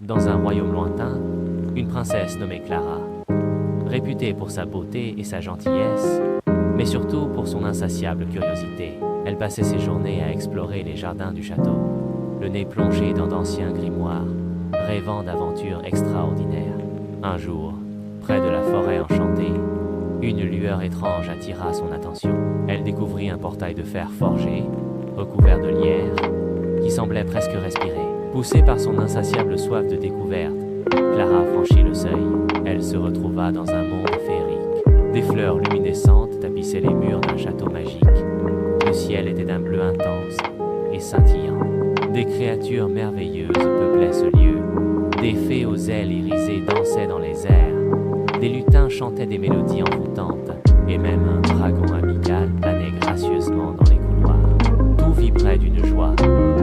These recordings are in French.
Dans un royaume lointain, une princesse nommée Clara, réputée pour sa beauté et sa gentillesse, mais surtout pour son insatiable curiosité. Elle passait ses journées à explorer les jardins du château, le nez plongé dans d'anciens grimoires, rêvant d'aventures extraordinaires. Un jour, près de la forêt enchantée, une lueur étrange attira son attention. Elle découvrit un portail de fer forgé, recouvert de lierre, qui semblait presque respirer. Poussée par son insatiable soif de découverte, Clara franchit le seuil. Elle se retrouva dans un monde féerique. Des fleurs luminescentes tapissaient les murs d'un château magique. Le ciel était d'un bleu intense et scintillant. Des créatures merveilleuses peuplaient ce lieu. Des fées aux ailes irisées dansaient dans les airs. Des lutins chantaient des mélodies envoûtantes. Et même un dragon amical planait gracieusement dans les couloirs. Tout vibrait d'une joie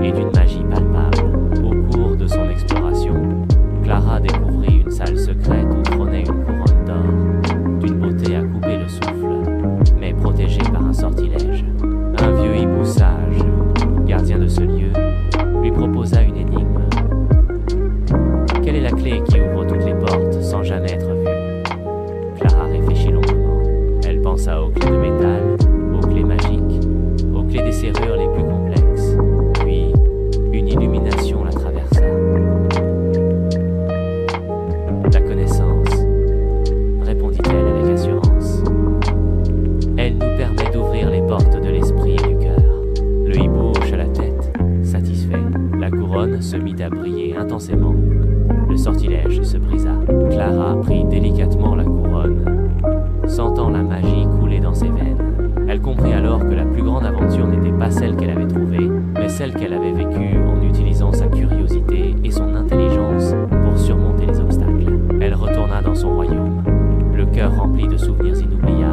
et d'une magie palpable. Au cours de son exploration, Clara découvrit une salle secrète où trônait une couronne d'or, d'une beauté à couper le souffle, mais protégée par un sortilège. Un vieux hibou sage, gardien de ce lieu, lui proposa une énigme. Quelle est la clé qui ouvre toutes les portes sans jamais être vue? Clara réfléchit longuement. Elle pensa aux clés de métal, aux clés magiques, aux clés des serrures les plus complexes. Puis, une illumination la traversa. La connaissance, répondit-elle avec assurance. Elle nous permet d'ouvrir les portes de l'esprit et du cœur. Le hibou hocha la tête, satisfait. La couronne se mit à briller intensément. Le sortilège se brisa. Clara prit délicatement la couronne, sentant la magie couler dans ses veines. Elle comprit alors que la plus grande aventure n'était pas celle qu'elle avait trouvée, mais celle qu'elle avait vécue en utilisant sa curiosité et son intelligence pour surmonter les obstacles. Elle retourna dans son royaume, le cœur rempli de souvenirs inoubliables.